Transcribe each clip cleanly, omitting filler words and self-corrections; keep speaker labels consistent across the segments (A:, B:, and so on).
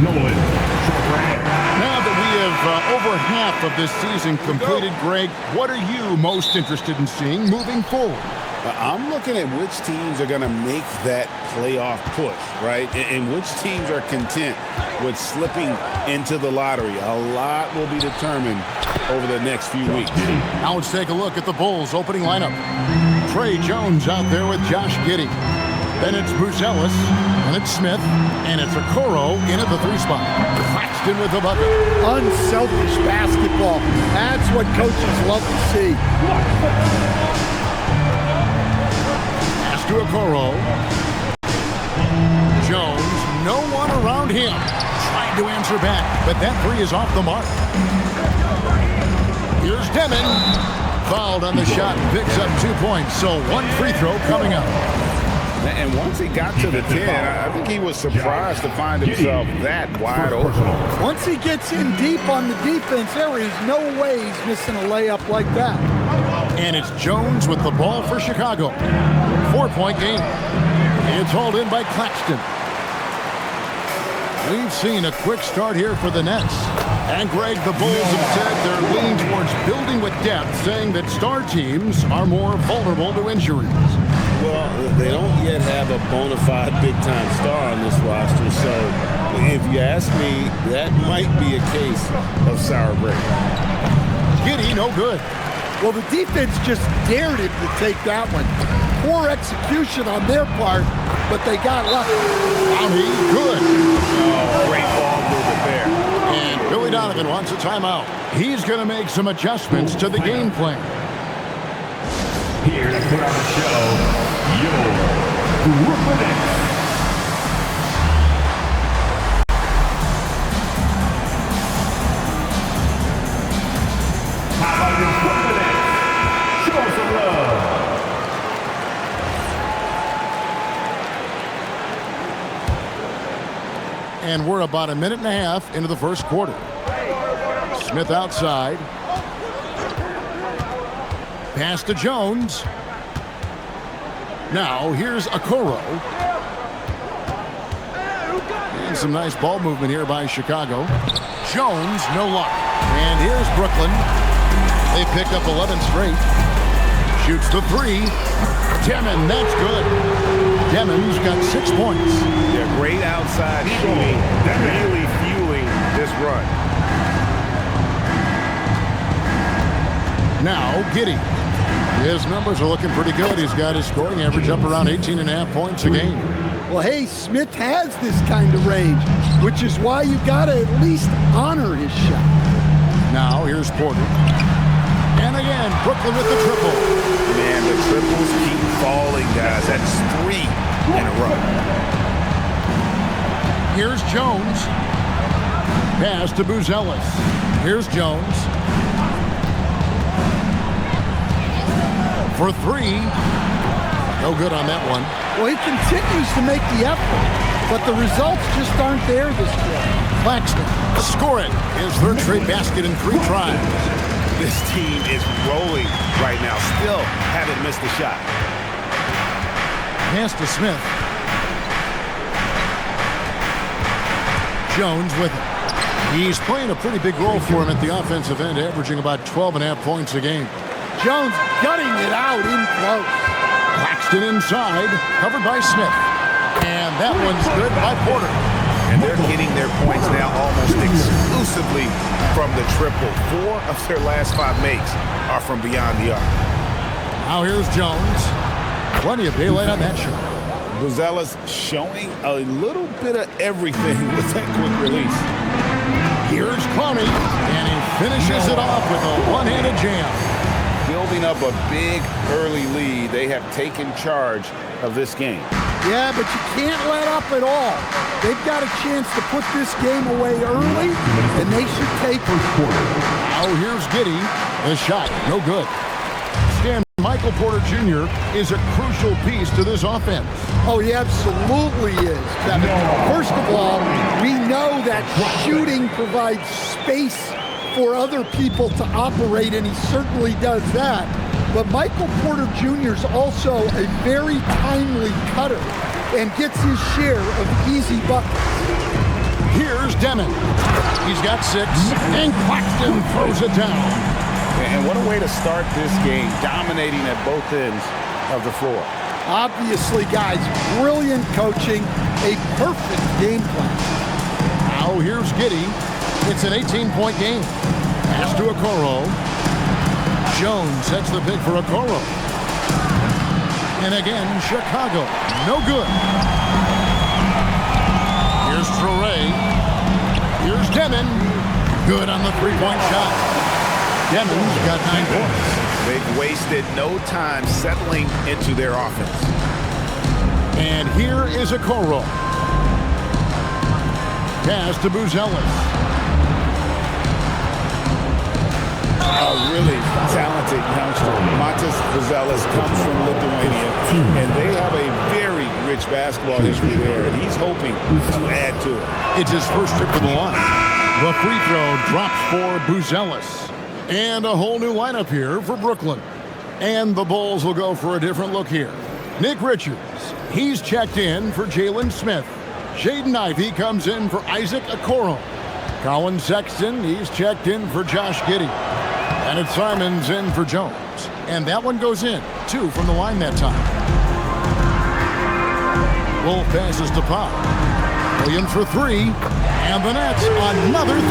A: Nolan.
B: Now that we have over half of this season completed, Greg, what are you most interested in seeing moving forward?
C: I'm looking at which teams are going to make that playoff push, right? And which teams are content with slipping into the lottery. A lot will be determined over the next few weeks.
B: Now let's take a look at the Bulls' opening lineup. Trey Jones out there with Josh Giddey. Then it's Buzelis, and it's Smith, and it's Okoro in at the 3 spot. Claxton with the bucket.
D: Unselfish basketball. That's what coaches love to see.
B: Pass to Okoro. Jones, no one around him. Trying to answer back, but that 3 is off the mark. Here's Demon. Fouled on the shot, picks up 2 points, so 1 free throw coming up.
C: And once he got to the 10, I think he was surprised to find himself that wide open.
D: Once he gets in deep on the defense, there is no way he's missing a layup like that.
B: And it's Jones with the ball for Chicago. 4-point game. It's hauled in by Claxton. We've seen a quick start here for the Nets. And Greg, the Bulls have said they're leaning towards building with depth, saying that star teams are more vulnerable to injuries.
C: Well, they don't yet have a bona fide big-time star on this roster, so if you ask me, that might be a case of sour grapes.
B: Giddey, no good.
D: Well, the defense just dared him to take that one. Poor execution on their part, but they got lucky.
B: Downey, good.
C: Oh, great ball movement there.
B: And Billy Donovan wants a timeout. He's going to make some adjustments to the game plan.
A: Here to put on the show, your Brooklyn Nets. How about your Brooklyn Nets? Show some love.
B: And we're about a minute and a half into the first quarter. Smith outside. Pass to Jones. Now here's Okoro. And some nice ball movement here by Chicago. Jones, no luck. And here's Brooklyn. They picked up 11 straight. Shoots the 3. Demon, that's good. Demon's got 6 points.
C: Yeah, great outside shooting. Really fueling this run.
B: Now Giddey. His numbers are looking pretty good. He's got his scoring average up around 18.5 points a game.
D: Well, hey, Smith has this kind of range, which is why you got to at least honor his shot.
B: Now here's Porter. And again, Brooklyn with the triple.
C: Man, the triples keep falling, guys. That's 3 in a row.
B: Here's Jones. Pass to Buzelis. Here's Jones. For 3. No good on that one.
D: Well, he continues to make the effort, but the results just aren't there this quarter.
B: Claxton scoring his 3rd straight basket in 3 tries.
C: This team is rolling right now. Still haven't missed a shot.
B: Pass to Smith. Jones with it. He's playing a pretty big role for him at the offensive end, averaging about 12.5 points a game.
D: Jones gutting it out in close.
B: Claxton inside, covered by Smith. And that one's good by Porter.
C: And they're getting their points now almost exclusively from the triple. 4 of their last 5 makes are from beyond the arc.
B: Now here's Jones. Plenty of daylight on that shot.
C: Buzelis showing a little bit of everything with that quick release.
B: Here's Clowney, and he finishes it off with a one-handed jam.
C: Building up a big early lead, they have taken charge of this game.
D: Yeah, but you can't let up at all. They've got a chance to put this game away early, and they should take it.
B: Now here's Giddey. The shot, no good. Stan, Michael Porter Jr. is a crucial piece to this offense.
D: Oh, he absolutely is, Kevin. First of all, we know that shooting provides space for other people to operate, and he certainly does that. But Michael Porter Jr. is also a very timely cutter and gets his share of easy buckets.
B: Here's Demon. He's got 6, and Claxton throws it down.
C: And what a way to start this game, dominating at both ends of the floor.
D: Obviously, guys, brilliant coaching, a perfect game plan.
B: Now here's Giddey. It's an 18-point game. Pass to Okoro. Jones sets the pick for Okoro. And again, Chicago. No good. Here's Traore. Here's Demon. Good on the three-point shot. Demon's got 9 points.
C: They've wasted no time settling into their offense.
B: And here is Okoro. Pass to Buzelis.
C: A really talented youngster. Montes Buzelis comes from Lithuania, and they have a very rich basketball history there, and he's hoping to add to it.
B: It's his first trip to the line. The free throw drops for Buzelis. And a whole new lineup here for Brooklyn. And the Bulls will go for a different look here. Nick Richards, he's checked in for Jalen Smith. Jaden Ivey comes in for Isaac Okoro. Colin Sexton, he's checked in for Josh Giddey. And it's Simons in for Jones. And that one goes in. 2 from the line that time. Wolf passes to Pop. Williams for 3. And the Nets, another 3.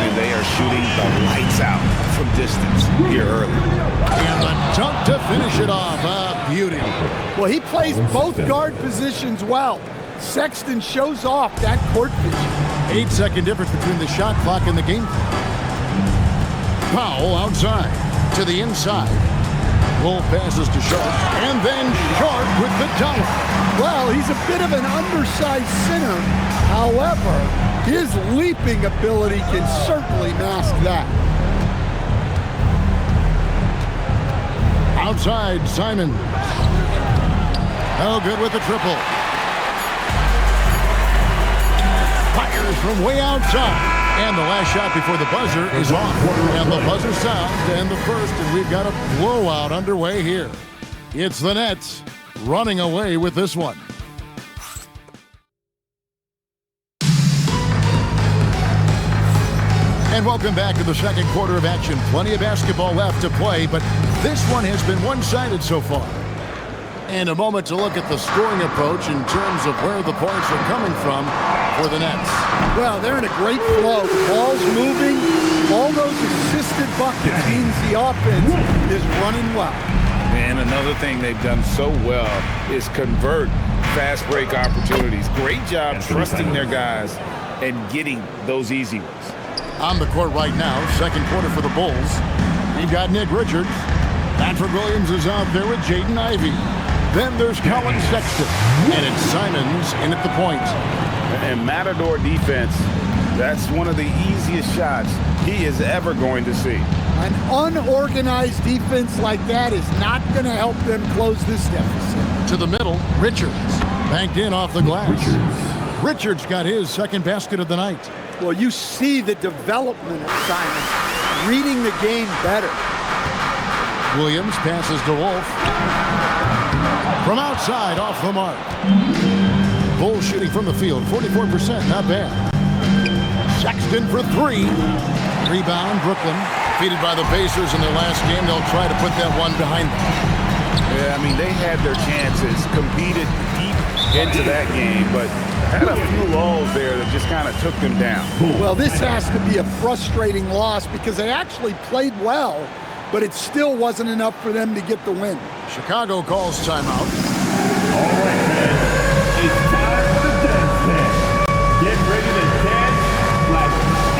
C: And they are shooting the lights out from distance here early.
B: And the dunk to finish it off. Beauty.
D: Well, he plays both guard positions well. Sexton shows off that court vision.
B: 8-second difference between the shot clock and the game clock. Powell outside to the inside. Wolf passes to Sharp. And then Sharp with the dunk.
D: Well, he's a bit of an undersized center. However, his leaping ability can certainly mask that.
B: Outside, Simon. No good with the triple. Fires from way outside. And the last shot before the buzzer is off. And the buzzer sounds to end the first, and we've got a blowout underway here. It's the Nets running away with this one. And welcome back to the second quarter of action. Plenty of basketball left to play, but this one has been one-sided so far. And a moment to look at the scoring approach in terms of where the points are coming from for the Nets.
D: Well, they're in a great flow. The ball's moving. All those assisted buckets means the offense is running well.
C: And another thing they've done so well is convert fast break opportunities. Great job trusting their guys and getting those easy ones.
B: On the court right now, second quarter for the Bulls. You've got Nick Richards. Patrick Williams is out there with Jaden Ivey. Then there's Colin Sexton. And it's Simons in at the point.
C: And Matador defense, that's one of the easiest shots he is ever going to see.
D: An unorganized defense like that is not going to help them close this deficit.
B: To the middle, Richards. Banked in off the glass. Richards got his second basket of the night.
D: Well, you see the development of Simon, reading the game better.
B: Williams passes to Wolf. From outside, off the mark. Bulls shooting from the field, 44%, not bad. Sexton for 3. Rebound, Brooklyn. Defeated by the Pacers in their last game. They'll try to put that one behind them.
C: Yeah, I mean, they had their chances, competed deep into that game, but had a few lulls there that just kind of took them down.
D: Well, this has to be a frustrating loss because they actually played well, but it still wasn't enough for them to get the win.
B: Chicago calls timeout.
A: All right, man. It's time for the dance stand. Get ready to dance like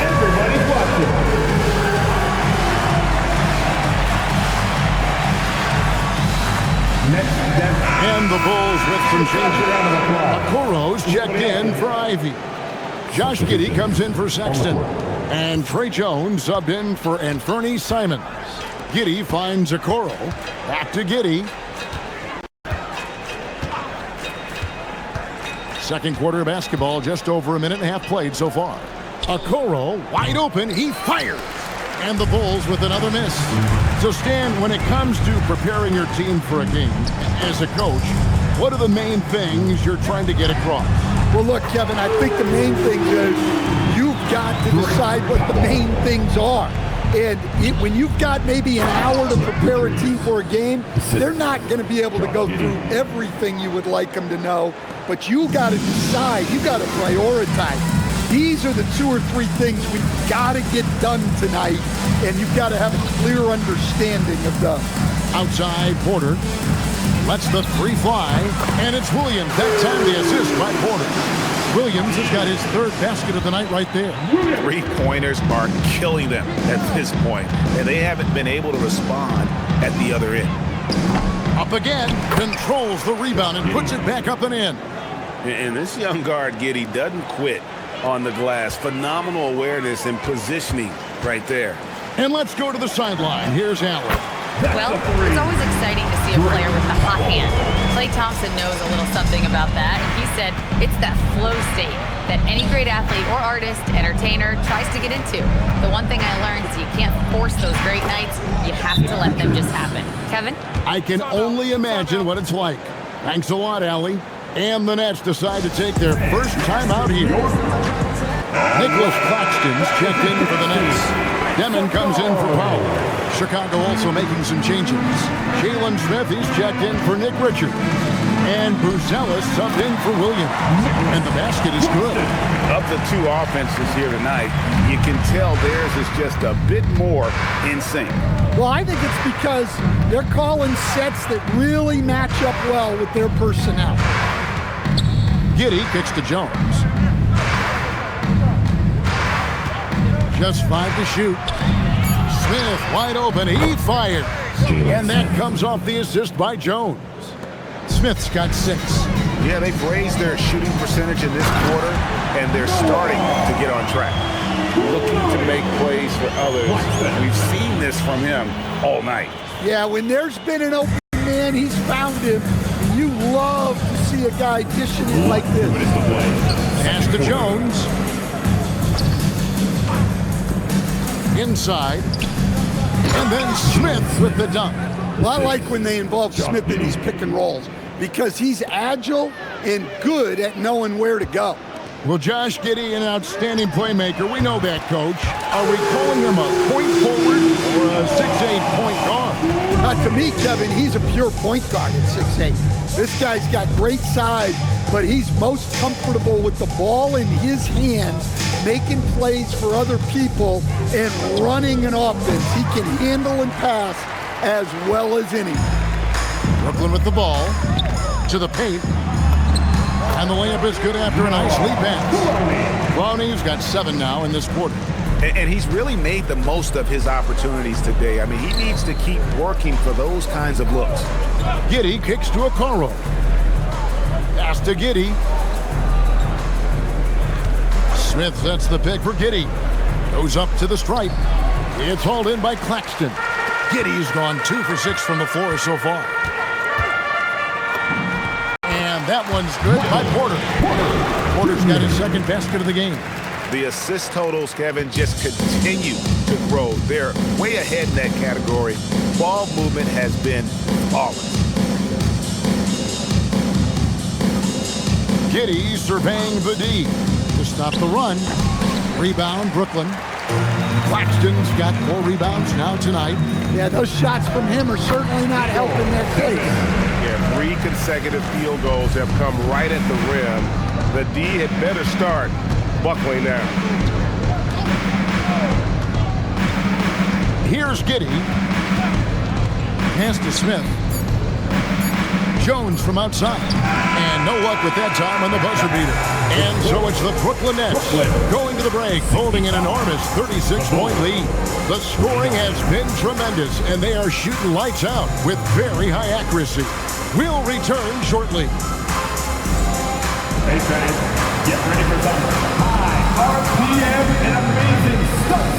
A: everybody's watching.
B: And the Bulls with some change around the clock. Okoro's checked in for Ivey. Josh Giddey comes in for Sexton. And Trey Jones subbed in for Anthony Simons. Giddey finds Okoro. Back to Giddey. Second quarter of basketball, just over a minute and a half played so far. Okoro wide open, he fires. And the Bulls with another miss. So Stan, when it comes to preparing your team for a game, as a coach, what are the main things you're trying to get across?
D: Well, look, Kevin, I think the main thing is you've got to decide what the main things are. And when you've got maybe an hour to prepare a team for a game, they're not going to be able to go through everything you would like them to know. But you got to decide. You got to prioritize. These are the 2 or 3 things we've got to get done tonight, and you've got to have a clear understanding of them.
B: Outside, Porter lets the free fly, and it's Williams. That time the assist by Porter. Williams has got his 3rd basket of the night right there.
C: 3-pointers are killing them at this point, and they haven't been able to respond at the other end.
B: Up again, controls the rebound and puts it back up and in.
C: And this young guard, Giddey, doesn't quit on the glass. Phenomenal awareness and positioning right there.
B: And let's go to the sideline. Here's Allen.
E: Well, it's always exciting to see a player with a hot hand. Klay Thompson knows a little something about that, and he said it's that flow state that any great athlete or artist, entertainer, tries to get into. The one thing I learned is you can't force those great nights. You have to let them just happen. Kevin?
B: I can only imagine what it's like. Thanks a lot, Allie. And the Nets decide to take their first time out here. Nicholas Claxton's checked in for the Nets. Demon comes in for Powell. Chicago also making some changes. Jalen Smith, he's checked in for Nick Richards. And Buzelis subbed in for Williams. And the basket is good.
C: Of the 2 offenses here tonight, you can tell theirs is just a bit more in sync.
D: Well, I think it's because they're calling sets that really match up well with their personnel.
B: Giddey kicks to Jones. Just 5 to shoot. Smith wide open. He fires. And that comes off the assist by Jones. Smith's got 6.
C: Yeah, they've raised their shooting percentage in this quarter, and they're starting to get on track. Looking to make plays for others. We've seen this from him all night.
D: Yeah, when there's been an open man, he's found him. And you love to see a guy dishing it like this.
B: Pass to Jones. Inside. And then Smith with the dunk.
D: Well, I like when they involve Smith in these pick and rolls because he's agile and good at knowing where to go.
B: Well, Josh Giddey, an outstanding playmaker. We know that, Coach. Are we calling him a point forward or a 6'8" point guard?
D: To me, Kevin, he's a pure point guard at 6'8". This guy's got great size, but he's most comfortable with the ball in his hands, making plays for other people and running an offense. He can handle and pass as well as any.
B: Brooklyn with the ball to the paint. And the layup is good after a nice lead pass. Clowney's got 7 now in this quarter.
C: And he's really made the most of his opportunities today. I mean, he needs to keep working for those kinds of looks.
B: Giddey kicks to Okoro. Pass to Giddey. Smith sets the pick for Giddey. Goes up to the stripe. It's hauled in by Claxton. Giddey's gone 2 for 6 from the floor so far. And that one's good by Porter. Porter's got his 2nd basket of the game.
C: The assist totals, Kevin, just continue to grow. They're way ahead in that category. Ball movement has been flawless.
B: Giddey surveying the D to stop the run. Rebound, Brooklyn. Claxton's got 4 rebounds now tonight.
D: Yeah, those shots from him are certainly not helping their case.
A: Yeah, 3 consecutive field goals have come right at the rim. The D had better start buckling now.
B: Here's Giddey. Pass to Smith. Jones from outside. And no luck with that time on the buzzer beater. And so it's the Brooklyn Nets going to the break, holding an enormous 36-point lead. The scoring has been tremendous, and they are shooting lights out with very high accuracy. We'll return shortly.
A: Hey, fans, get ready for some high RPM and amazing stuff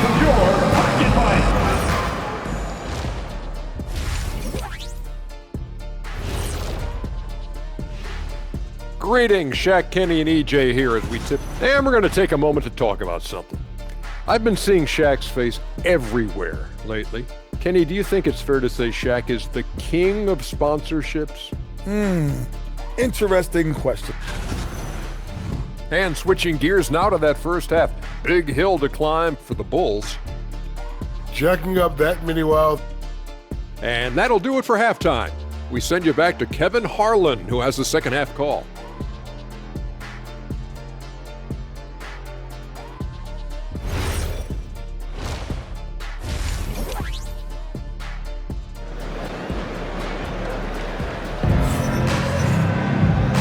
A: from your Pocket Mike.
F: Greetings, Shaq, Kenny, and EJ here as we tip. And we're going to take a moment to talk about something. I've been seeing Shaq's face everywhere lately. Kenny, do you think it's fair to say Shaq is the king of sponsorships?
G: Interesting question.
F: And switching gears now to that first half. Big hill to climb for the Bulls.
G: Jacking up that many wild.
F: And that'll do it for halftime. We send you back to Kevin Harlan, who has the second half call.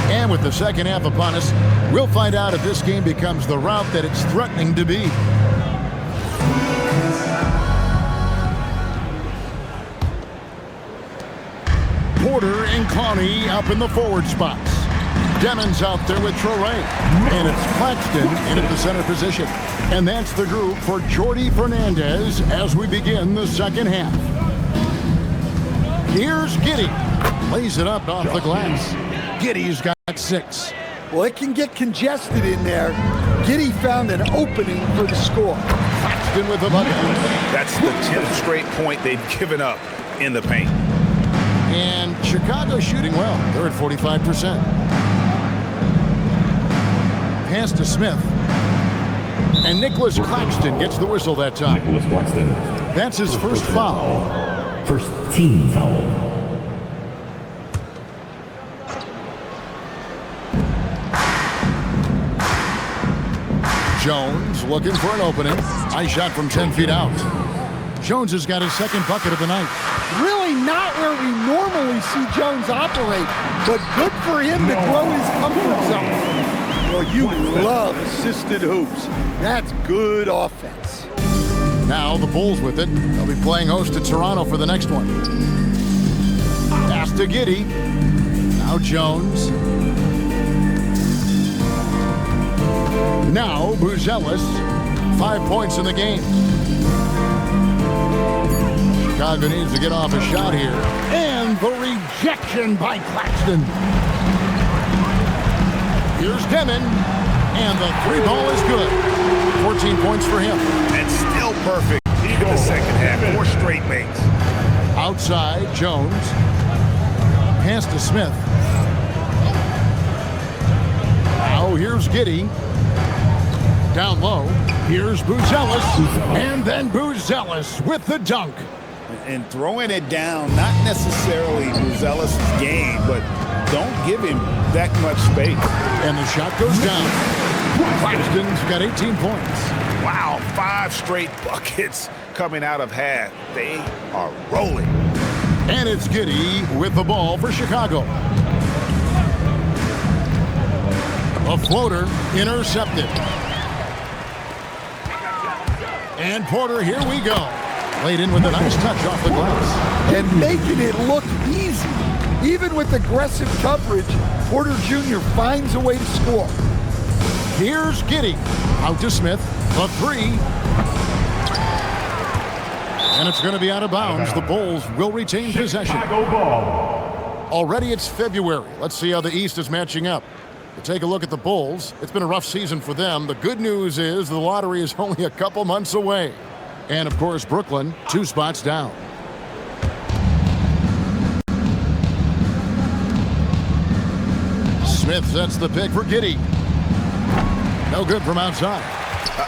B: And with the second half upon us, we'll find out if this game becomes the route that it's threatening to be. Porter and Clowney up in the forward spots. Demons out there with Traore. And it's Claxton in at the center position. And that's the group for Jordi Fernandez as we begin the second half. Here's Giddey. Lays it up off the glass. Giddey's got 6.
D: Well, it can get congested in there. Giddey found an opening for the score.
B: Claxton with the bucket.
C: That's the 10th straight point they've given up in the paint.
B: And Chicago shooting well. They're at 45%. Pass to Smith. And Nicholas Claxton gets the whistle that time.
A: Nicholas Claxton.
B: That's his first foul.
A: First team foul.
B: Jones looking for an opening. Nice shot from 10 feet out. Jones has got his second bucket of the night.
D: Really not where we normally see Jones operate, but good for him to grow his comfort zone. Well, you love assisted hoops. That's good offense.
B: Now the Bulls with it. They'll be playing host to Toronto for the next one. Pass to Giddey. Now Jones. Now Buzelis. 5 points in the game. Chicago needs to get off a shot here. And the rejection by Claxton. Here's Demon. And the 3 ball is good. 14 points for him.
C: And still perfect. Even the second half. 4 straight makes.
B: Outside, Jones. Pass to Smith. Now here's Giddey. Down low. Here's Buzelis. And then Buzelis with the dunk.
C: And throwing it down, not necessarily Buzelis' game, but don't give him that much space.
B: And the shot goes down. Claxton's got 18 points.
C: Wow, 5 straight buckets coming out of half. They are rolling.
B: And it's Giddey with the ball for Chicago. A floater intercepted. And Porter, here we go. Laid in with a nice touch off the glass.
D: And making it look easy. Even with aggressive coverage, Porter Jr. finds a way to score.
B: Here's Giddey. Out to Smith. A 3. And it's going to be out of bounds. The Bulls will retain possession.
A: Chicago ball.
B: Already it's February. Let's see how the East is matching up. To take a look at the Bulls, it's been a rough season for them. The good news is the lottery is only a couple months away. And, of course, Brooklyn, 2 spots down. Smith sets the pick for Giddey. No good from outside.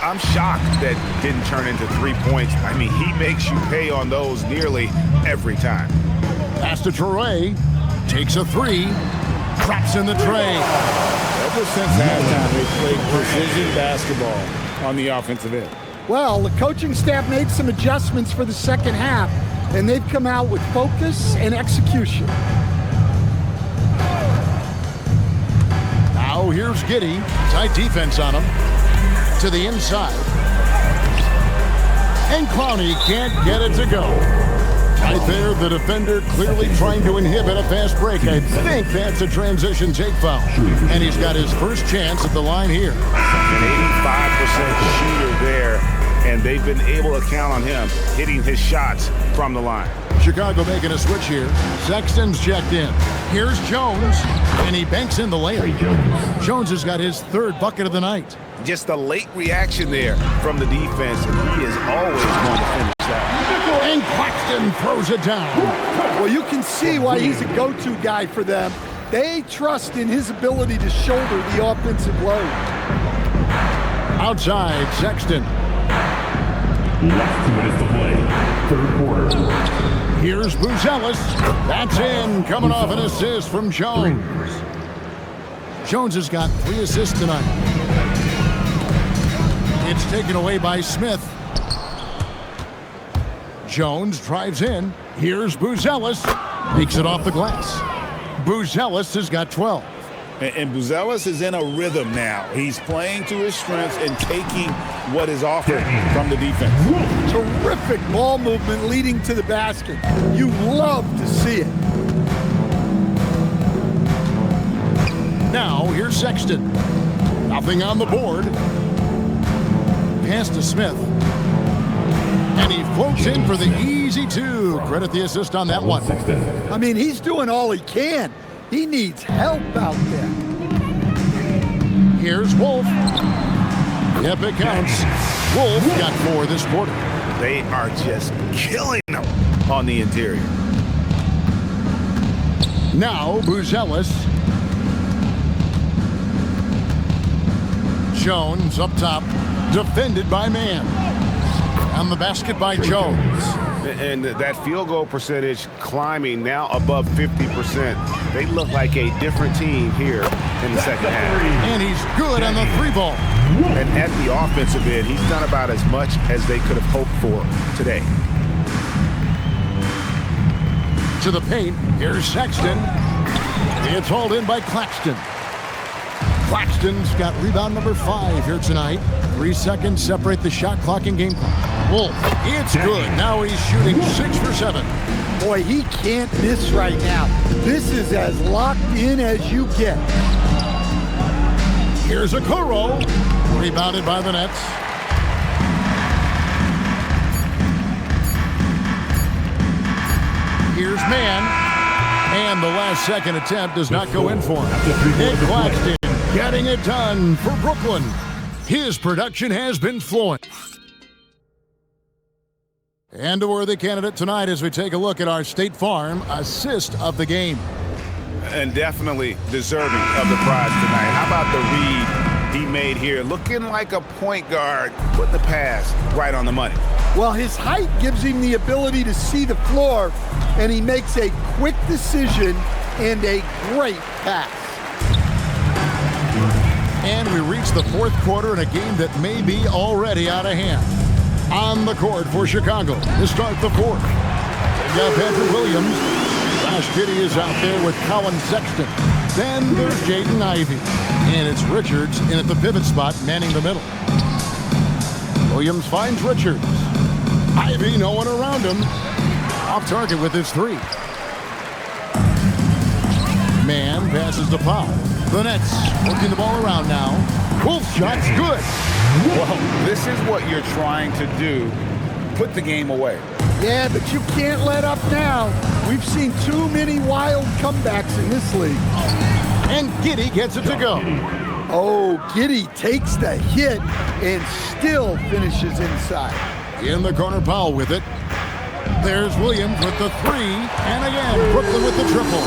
C: I'm shocked that didn't turn into 3 points. I mean, he makes you pay on those nearly every time.
B: Pass to Traore. Takes a 3. Traps in the tray.
C: Ever since halftime, they played precision basketball on the offensive end.
D: Well, the coaching staff made some adjustments for the second half, and they've come out with focus and execution.
B: Now here's Giddey. Tight defense on him. To the inside. And Clowney can't get it to go. Right there, the defender clearly trying to inhibit a fast break. I think that's a transition take foul. And he's got his first chance at the line here.
C: An 85% shooter there, and they've been able to count on him hitting his shots from the line.
B: Chicago making a switch here. Sexton's checked in. Here's Jones, and he banks in the layup. Jones has got his 3rd bucket of the night.
C: Just a late reaction there from the defense, and he is always going to finish that.
B: And Claxton throws it down.
D: Well, you can see why he's a go-to guy for them. They trust in his ability to shoulder the offensive load.
B: Outside, Sexton.
A: Less 2 minutes to play. Third quarter.
B: Here's Buzelis. That's in, coming off an assist from Jones. Jones has got 3 assists tonight. It's taken away by Smith. Jones drives in. Here's Buzelis. Makes it off the glass. Buzelis has got 12.
C: And Buzelis is in a rhythm now. He's playing to his strengths and taking what is offered from the defense.
D: Terrific ball movement leading to the basket. You love to see it.
B: Now, here's Sexton. Nothing on the board. Pass to Smith. And he floats in for the easy 2. Credit the assist on that one.
D: I mean, he's doing all he can. He needs help out there.
B: Here's Wolf. Yep, it counts. Wolf got 4 this quarter.
C: They are just killing them on the interior.
B: Now, Buzelis. Jones up top, defended by Mann. On the basket by Jones.
C: And that field goal percentage climbing now above 50%. They look like a different team here in the second half.
B: And he's good on the 3-ball.
C: And at the offensive end, he's done about as much as they could have hoped for today.
B: To the paint, here's Sexton. It's hauled in by Claxton. Claxton's got rebound number 5 here tonight. 3 seconds separate the shot clock and game clock. Wolf, it's good. Now he's shooting 6 for 7.
D: Boy, he can't miss right now. This is as locked in as you get.
B: Here's Okoro. Rebounded by the Nets. Here's Mann. And the last second attempt does not go in for him. Nick Claxton getting it done for Brooklyn. His production has been fluent. And a worthy candidate tonight as we take a look at our State Farm assist of the game.
C: And definitely deserving of the prize tonight. How about the read he made here? Looking like a point guard, putting the pass right on the money.
D: Well, his height gives him the ability to see the floor, and he makes a quick decision and a great pass.
B: And we reach the 4th quarter in a game that may be already out of hand. On the court for Chicago to start the 4th. They've got Patrick Williams. Josh Giddey is out there with Colin Sexton. Then there's Jaden Ivey. And it's Richards in at the pivot spot, manning the middle. Williams finds Richards. Ivey, no one around him. Off target with his 3. Mann passes to Powell. The Nets working the ball around now. Wolf shot's good.
C: Well, this is what you're trying to do. Put the game away.
D: Yeah, but you can't let up now. We've seen too many wild comebacks in this league.
B: And Giddey gets it to go.
D: Oh, Giddey takes the hit and still finishes inside.
B: In the corner, Powell with it. There's Williams with the 3. And again, Brooklyn with the triple.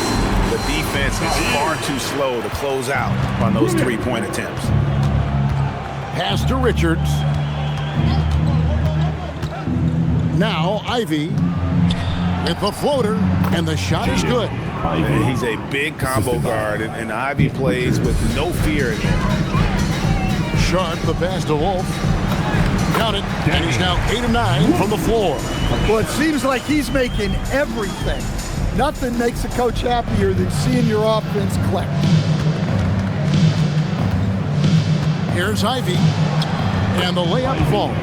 C: The defense is far too slow to close out on those 3-point attempts.
B: Pass to Richards. Now Ivey with the floater, and the shot is good.
C: And he's a big combo guard, and Ivey plays with no fear in him.
B: Sharp, the pass to Wolf. Count it, and he's now 8 of 9 from the floor.
D: Well, it seems like he's making everything. Nothing makes a coach happier than seeing your offense click.
B: Here's Ivey, and the layup falls.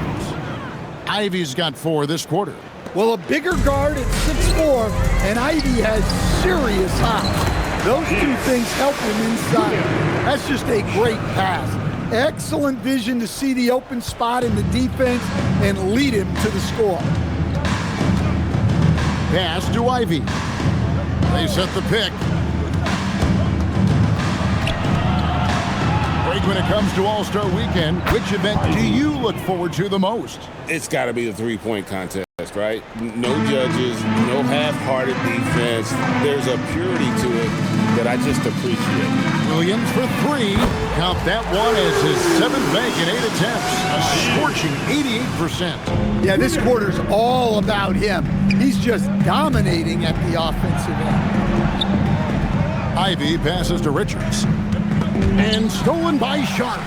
B: Ivey's got 4 this quarter.
D: Well, a bigger guard at 6'4", and Ivey has serious hops. Those 2 things help him inside. That's just a great pass. Excellent vision to see the open spot in the defense and lead him to the score.
B: Pass to Ivey. They set the pick. Greg, when it comes to All-Star Weekend, which event do you look forward to the most?
C: It's got to be the three-point contest, right? No judges, no half-hearted defense. There's a purity to it that I just appreciate.
B: Williams for three. Count that one as his 7th make in 8 attempts. A scorching 88%.
D: Yeah, this quarter's all about him. He's just dominating at the offensive end.
B: Ivy passes to Richards. And stolen by Sharp.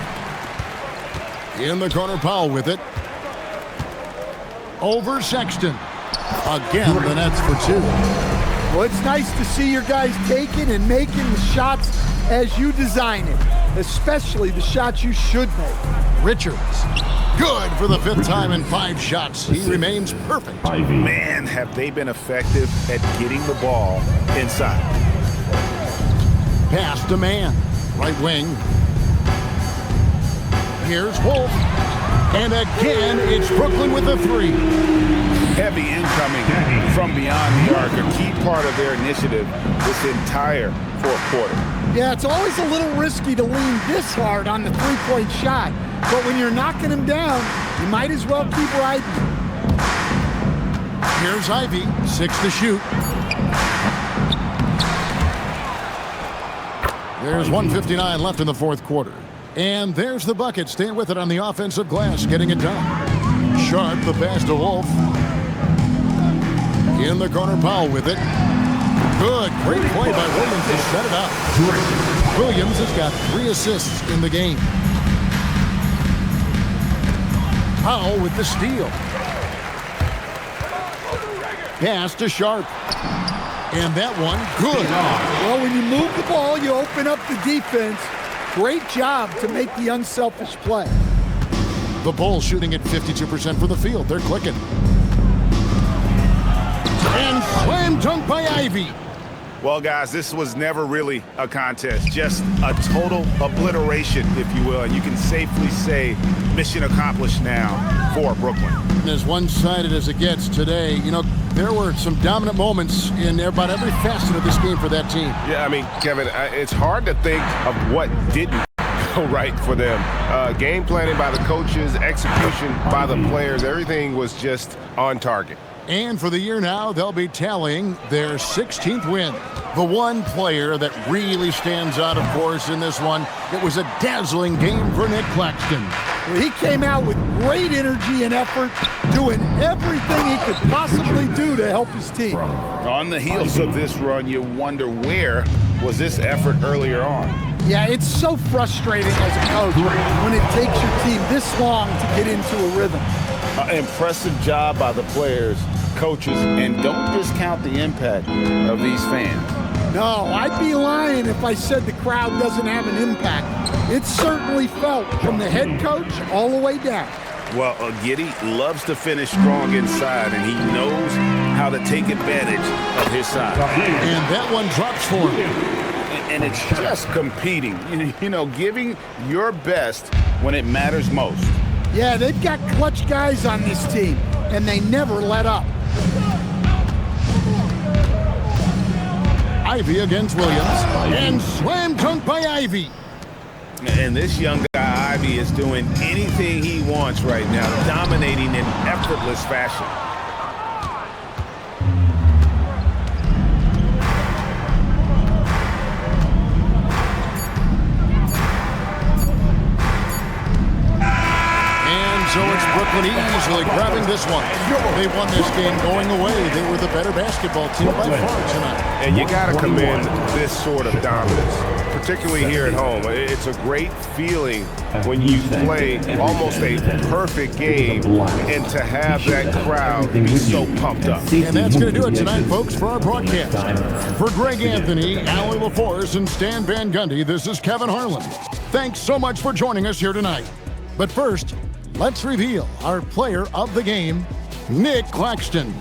B: In the corner, Powell with it. Over Sexton. Again, the Nets for 2.
D: Well, it's nice to see your guys taking and making the shots as you design it, especially the shots you should make.
B: Richards. Good for the 5th time in 5 shots. He remains perfect.
C: Man, have they been effective at getting the ball inside.
B: Pass to Man. Right wing. Here's Wolf. And again, it's Brooklyn with a 3.
C: Heavy incoming from beyond the arc, a key part of their initiative this entire 4th quarter.
D: Yeah, it's always a little risky to lean this hard on the three-point shot, but when you're knocking him down, you might as well keep riding.
B: Here's Ivy, 6 to shoot. There's 1:59 left in the 4th quarter. And there's the bucket. Staying with it on the offensive glass, getting it done. Sharp, the pass to Wolf. In the corner, Powell with it. Good, great play by Williams to set it up. Williams has got 3 assists in the game. Powell with the steal. Pass to Sharp. And that one, good.
D: Well, when you move the ball, you open up the defense. Great job to make the unselfish play.
B: The Bulls shooting at 52% for the field. They're clicking. And slam dunk by Ivy.
C: Well, guys, this was never really a contest, just a total obliteration, if you will. And you can safely say mission accomplished now for Brooklyn.
B: And as one-sided as it gets today, you know, there were some dominant moments in about every facet of this game for that team.
H: Yeah, I mean, Kevin, it's hard to think of what didn't go right for them. Game planning by the coaches, execution by the players, everything was just on target.
B: And for the year now, they'll be tallying their 16th win. The one player that really stands out, of course, in this one, it was a dazzling game for Nick Claxton.
D: Well, he came out with great energy and effort, doing everything he could possibly do to help his team.
C: On the heels of this run, you wonder where was this effort earlier on?
D: Yeah, it's so frustrating as a coach when it takes your team this long to get into a rhythm.
C: Impressive job by the players, coaches, and don't discount the impact of these fans.
D: No, I'd be lying if I said the crowd doesn't have an impact. It's certainly felt from the head coach all the way down.
C: Well, Giddey loves to finish strong inside, and he knows how to take advantage of his side.
B: And that one drops for him.
C: And it's just competing, you know, giving your best when it matters most.
D: Yeah, they've got clutch guys on this team, and they never let up.
B: Ivy against Williams, and slam dunk by Ivy.
C: And this young guy, Ivy, is doing anything he wants right now, dominating in effortless fashion.
B: So it's Brooklyn easily grabbing this one. They won this game going away. They were the better basketball team by far tonight.
H: And you got to commend this sort of dominance, particularly here at home. It's a great feeling when you play almost a perfect game and to have that crowd be so pumped up.
B: And that's going to do it tonight, folks, for our broadcast. For Greg Anthony, Allie LaForce, and Stan Van Gundy, this is Kevin Harlan. Thanks so much for joining us here tonight. But first, let's reveal our player of the game, Nick Claxton.